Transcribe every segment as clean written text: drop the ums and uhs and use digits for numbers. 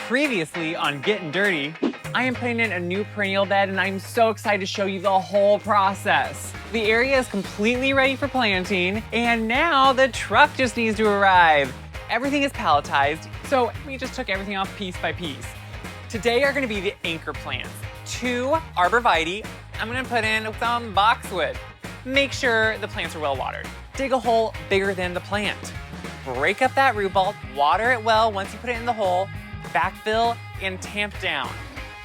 Previously on Gettin' Dirty, I am putting in a new perennial bed and I'm so excited to show you the whole process. The area is completely ready for planting and now the truck just needs to arrive. Everything is palletized, so we just took everything off piece by piece. Today are gonna be the anchor plants. 2 arborvitae. I'm gonna put in some boxwood. Make sure the plants are well watered. Dig a hole bigger than the plant. Break up that root ball, water it well once you put it in the hole, backfill, and tamp down.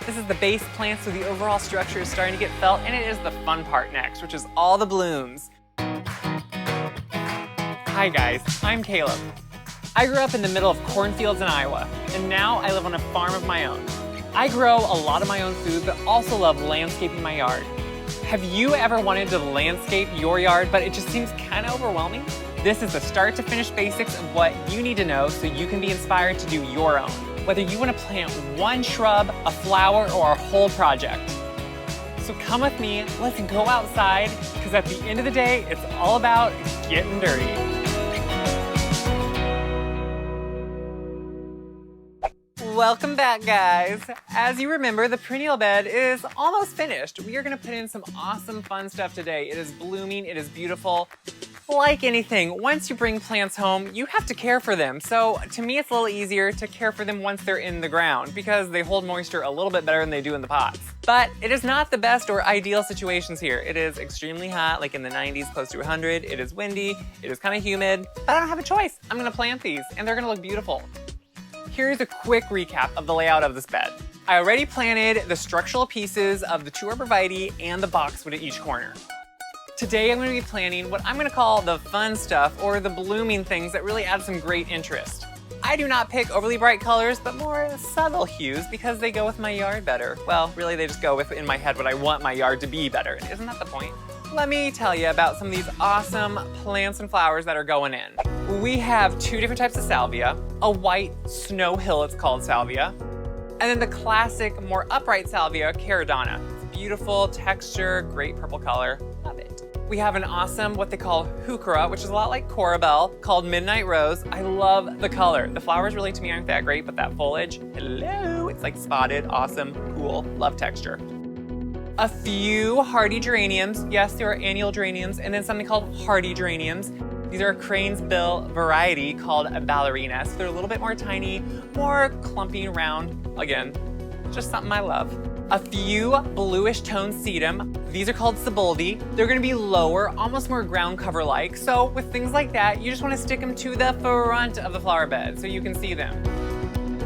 This is the base plant, so the overall structure is starting to get felt, and it is the fun part next, which is all the blooms. Hi guys, I'm Caleb. I grew up in the middle of cornfields in Iowa, and now I live on a farm of my own. I grow a lot of my own food, but also love landscaping my yard. Have you ever wanted to landscape your yard, but it just seems kind of overwhelming? This is the start to finish basics of what you need to know so you can be inspired to do your own. Whether you want to plant one shrub, a flower, or a whole project. So come with me, let's go outside, because at the end of the day, it's all about getting dirty. Welcome back, guys. As you remember, the perennial bed is almost finished. We are gonna put in some awesome fun stuff today. It is blooming, it is beautiful. Like anything, once you bring plants home, you have to care for them. So to me, it's a little easier to care for them once they're in the ground because they hold moisture a little bit better than they do in the pots. But it is not the best or ideal situations here. It is extremely hot, like in the 90s, close to 100. It is windy, it is kind of humid, but I don't have a choice. I'm gonna plant these and they're gonna look beautiful. Here's a quick recap of the layout of this bed. I already planted the structural pieces of the 2 arborvitae and the boxwood at each corner. Today I'm going to be planting what I'm going to call the fun stuff, or the blooming things that really add some great interest. I do not pick overly bright colors, but more subtle hues because they go with my yard better. Well, really they just go with in my head what I want my yard to be better. Isn't that the point? Let me tell you about some of these awesome plants and flowers that are going in. We have 2 different types of salvia, a white snow hill, it's called salvia, and then the classic, more upright salvia, caradonna. It's beautiful texture, great purple color, love it. We have an awesome, what they call heuchera, which is a lot like corabelle, called midnight rose. I love the color. The flowers really to me aren't that great, but that foliage, hello, it's like spotted, awesome, cool, love texture. A few hardy geraniums. Yes, there are annual geraniums, and then something called hardy geraniums. These are a crane's bill variety called a ballerina. So they're a little bit more tiny, more clumpy and round. Again, just something I love. A few bluish toned sedum. These are called Siboldi. They're gonna be lower, almost more ground cover like. So with things like that, you just wanna stick them to the front of the flower bed so you can see them.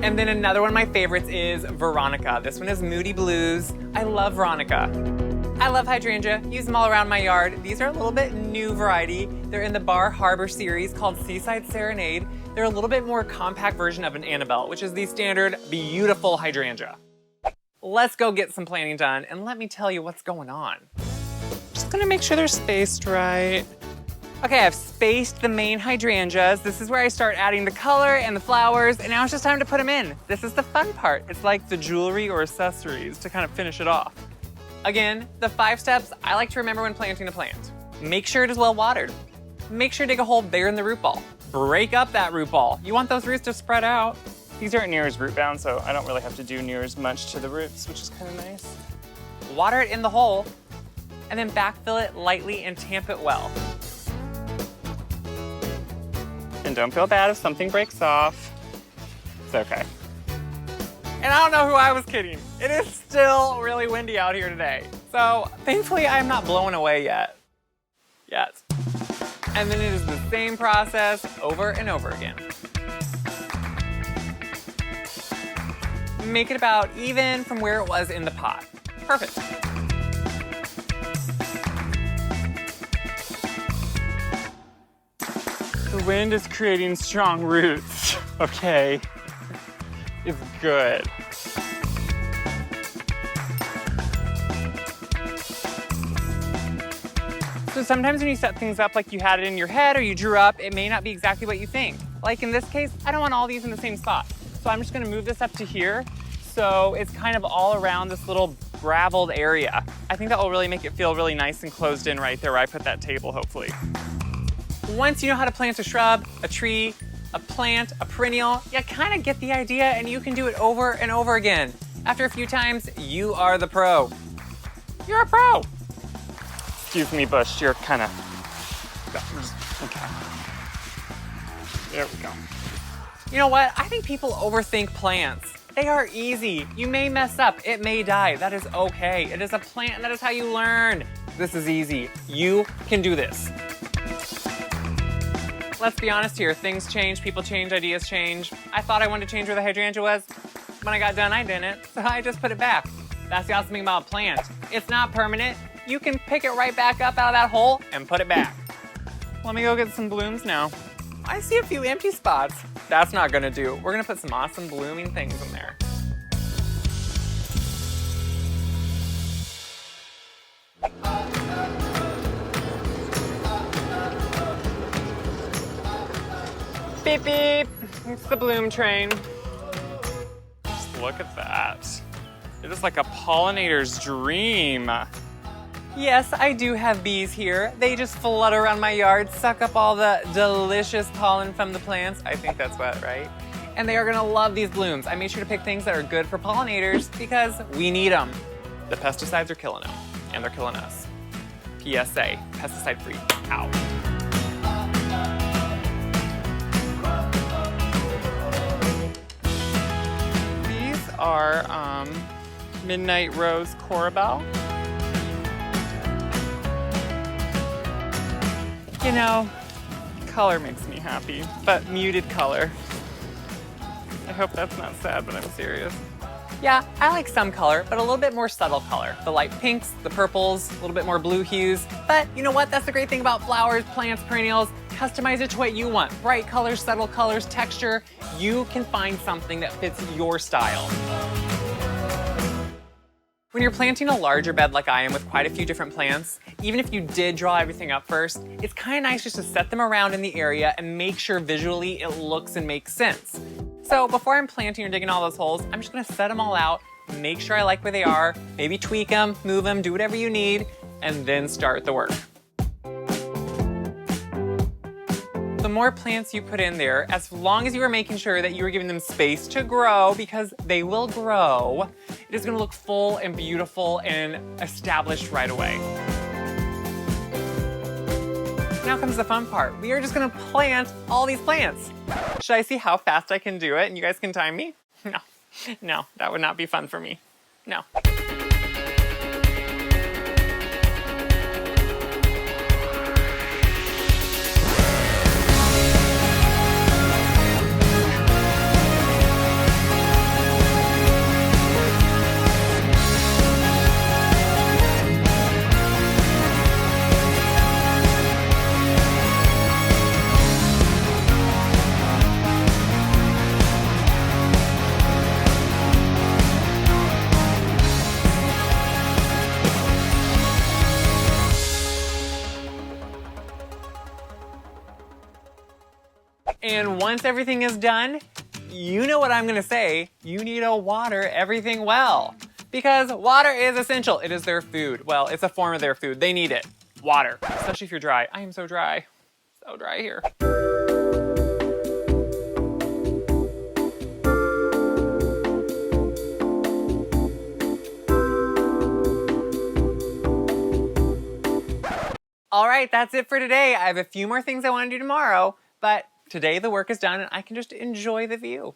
And then another one of my favorites is Veronica. This one is Moody Blues. I love Veronica. I love hydrangea, use them all around my yard. These are a little bit new variety. They're in the Bar Harbor series called Seaside Serenade. They're a little bit more compact version of an Annabelle, which is the standard beautiful hydrangea. Let's go get some planting done and let me tell you what's going on. Just gonna make sure they're spaced right. Okay, I've spaced the main hydrangeas. This is where I start adding the color and the flowers, and now it's just time to put them in. This is the fun part. It's like the jewelry or accessories to kind of finish it off. Again, the 5 steps I like to remember when planting a plant. Make sure it is well watered. Make sure to dig a hole bigger than the root ball. Break up that root ball. You want those roots to spread out. These aren't near as root bound, so I don't really have to do near as much to the roots, which is kind of nice. Water it in the hole, and then backfill it lightly and tamp it well. And don't feel bad if something breaks off. It's okay. And I don't know who I was kidding. It is still really windy out here today. So thankfully I'm not blown away yet. And then it is the same process over and over again. Make it about even from where it was in the pot. Perfect. The wind is creating strong roots. Okay, it's good. So sometimes when you set things up like you had it in your head or you drew up, it may not be exactly what you think. Like in this case, I don't want all these in the same spot. So I'm just gonna move this up to here. So it's kind of all around this little graveled area. I think that will really make it feel really nice and closed in right there where I put that table, hopefully. Once you know how to plant a shrub, a tree, a plant, a perennial, you kind of get the idea and you can do it over and over again. After a few times, you are the pro. You're a pro. Excuse me, Bush, you're kind of... Okay. There we go. You know what? I think people overthink plants. They are easy. You may mess up. It may die. That is okay. It is a plant, and that is how you learn. This is easy. You can do this. Let's be honest here. Things change, people change, ideas change. I thought I wanted to change where the hydrangea was. When I got done, I didn't. So I just put it back. That's the awesome thing about a plant. It's not permanent. You can pick it right back up out of that hole and put it back. Let me go get some blooms now. I see a few empty spots. That's not gonna do. We're gonna put some awesome blooming things in there. Beep, beep. It's the bloom train. Just look at that. It is like a pollinator's dream. Yes, I do have bees here. They just flutter around my yard, suck up all the delicious pollen from the plants. I think that's what, right? And they are gonna love these blooms. I made sure to pick things that are good for pollinators because we need them. The pesticides are killing them, and they're killing us. PSA, pesticide free, out. These are Midnight Rose Corabelle. You know, color makes me happy, but muted color. I hope that's not sad, but I'm serious. Yeah, I like some color, but a little bit more subtle color. The light pinks, the purples, a little bit more blue hues. But you know what? That's the great thing about flowers, plants, perennials. Customize it to what you want. Bright colors, subtle colors, texture. You can find something that fits your style. When you're planting a larger bed like I am with quite a few different plants, even if you did draw everything up first, it's kind of nice just to set them around in the area and make sure visually it looks and makes sense. So before I'm planting or digging all those holes, I'm just gonna set them all out, make sure I like where they are, maybe tweak them, move them, do whatever you need, and then start the work. The more plants you put in there, as long as you are making sure that you are giving them space to grow, because they will grow, it is gonna look full and beautiful and established right away. Now comes the fun part. We are just gonna plant all these plants. Should I see how fast I can do it and you guys can time me? No, that would not be fun for me. No. And once everything is done, you know what I'm gonna say, you need to water everything well. Because water is essential, it is their food. Well, it's a form of their food, they need it. Water, especially if you're dry. I am so dry here. All right, that's it for today. I have a few more things I wanna do tomorrow, but today the work is done and I can just enjoy the view.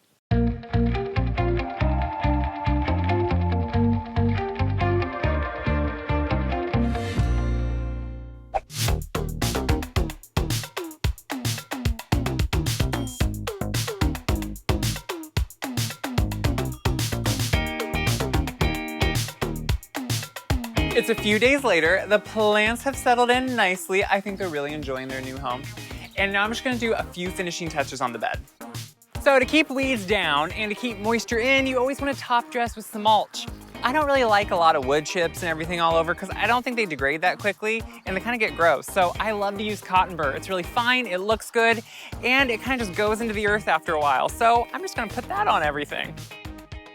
It's a few days later. The plants have settled in nicely. I think they're really enjoying their new home. And now I'm just gonna do a few finishing touches on the bed. So to keep weeds down and to keep moisture in, you always wanna top dress with some mulch. I don't really like a lot of wood chips and everything all over because I don't think they degrade that quickly and they kind of get gross. So I love to use cotton burr. It's really fine, it looks good, and it kind of just goes into the earth after a while. So I'm just gonna put that on everything.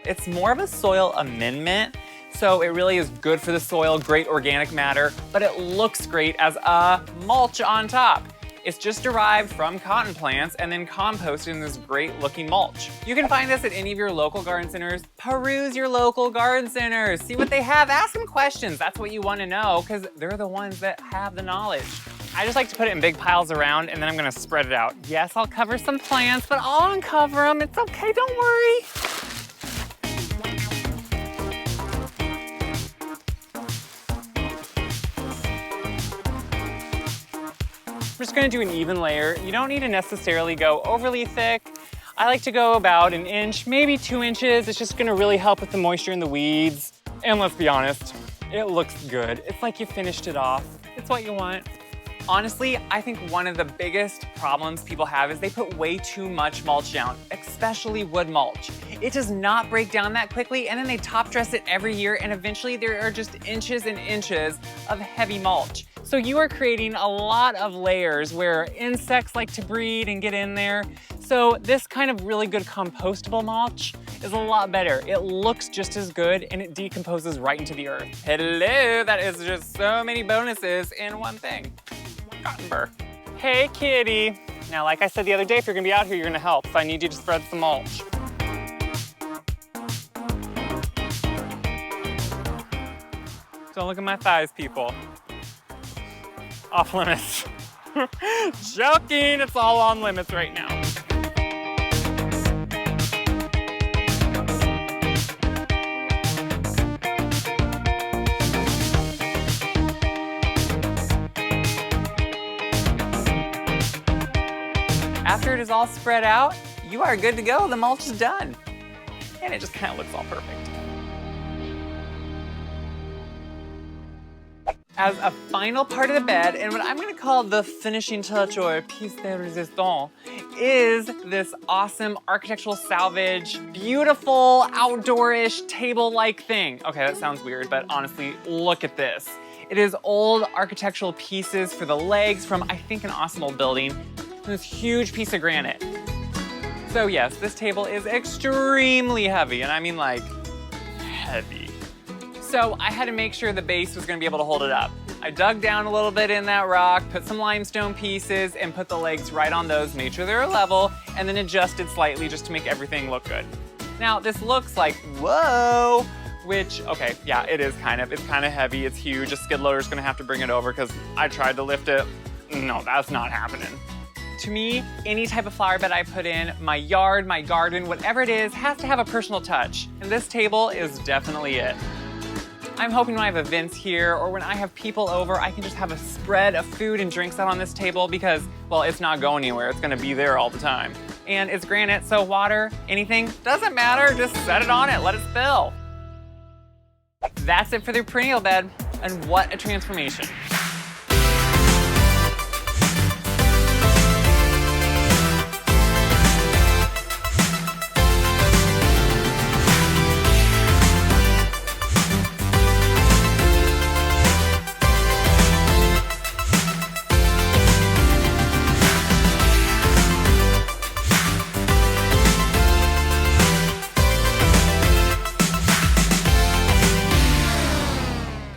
It's more of a soil amendment. So it really is good for the soil, great organic matter, but it looks great as a mulch on top. It's just derived from cotton plants and then composted in this great looking mulch. You can find this at any of your local garden centers. Peruse your local garden centers. See what they have. Ask them questions. That's what you want to know because they're the ones that have the knowledge. I just like to put it in big piles around and then I'm gonna spread it out. Yes, I'll cover some plants, but I'll uncover them. It's okay, don't worry. I'm just gonna do an even layer. You don't need to necessarily go overly thick. I like to go about an inch, maybe 2 inches. It's just gonna really help with the moisture in the weeds. And let's be honest, it looks good. It's like you finished it off. It's what you want. Honestly, I think one of the biggest problems people have is they put way too much mulch down, especially wood mulch. It does not break down that quickly, and then they top dress it every year, and eventually there are just inches and inches of heavy mulch. So you are creating a lot of layers where insects like to breed and get in there. So this kind of really good compostable mulch is a lot better. It looks just as good and it decomposes right into the earth. Hello, that is just so many bonuses in one thing. Cotton burr. Hey kitty. Now, like I said the other day, if you're gonna be out here, you're gonna help. So I need you to spread some mulch. Don't look at my thighs, people. Off limits. Joking, it's all on limits right now. After it is all spread out, you are good to go. The mulch is done. And it just kind of looks all perfect. As a final part of the bed, and what I'm gonna call the finishing touch or piece de resistance, is this awesome architectural salvage, beautiful outdoorish table-like thing. Okay, that sounds weird, but honestly, look at this. It is old architectural pieces for the legs from, I think, an awesome old building. This huge piece of granite. So yes, this table is extremely heavy, and I mean like heavy. So I had to make sure the base was gonna be able to hold it up. I dug down a little bit in that rock, put some limestone pieces, and put the legs right on those, made sure they were level, and then adjusted slightly just to make everything look good. Now this looks like, whoa, which, okay, yeah, it's kind of heavy, it's huge. A skid loader's gonna have to bring it over because I tried to lift it. No, that's not happening. To me, any type of flower bed I put in, my yard, my garden, whatever it is, has to have a personal touch. And this table is definitely it. I'm hoping when I have events here or when I have people over, I can just have a spread of food and drinks out on this table because, well, it's not going anywhere. It's gonna be there all the time. And it's granite, so water, anything, doesn't matter. Just set it on it, let it spill. That's it for the perennial bed, and what a transformation.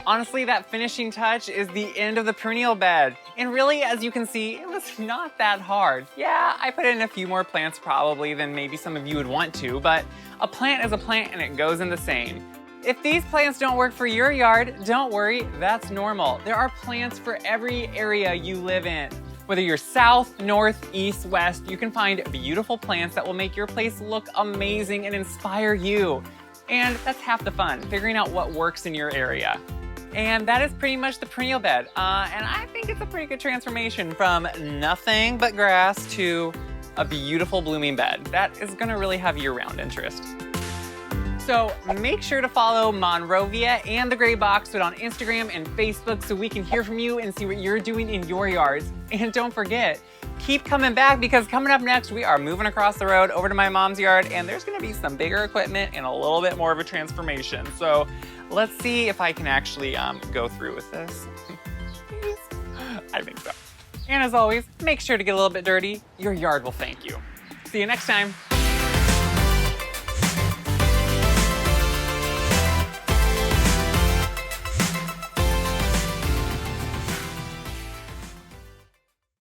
Honestly, that finishing touch is the end of the perennial bed. And really, as you can see, it was not that hard. Yeah, I put in a few more plants probably than maybe some of you would want to, but a plant is a plant and it goes in the same. If these plants don't work for your yard, don't worry, that's normal. There are plants for every area you live in. Whether you're south, north, east, west, you can find beautiful plants that will make your place look amazing and inspire you. And that's half the fun, figuring out what works in your area. And that is pretty much the perennial bed. And I think it's a pretty good transformation from nothing but grass to a beautiful blooming bed. That is gonna really have year-round interest. So make sure to follow Monrovia and the Gray Boxwood on Instagram and Facebook so we can hear from you and see what you're doing in your yards. And don't forget, keep coming back because coming up next, we are moving across the road over to my mom's yard and there's gonna be some bigger equipment and a little bit more of a transformation. So let's see if I can actually go through with this. I think so. And as always, make sure to get a little bit dirty. Your yard will thank you. See you next time.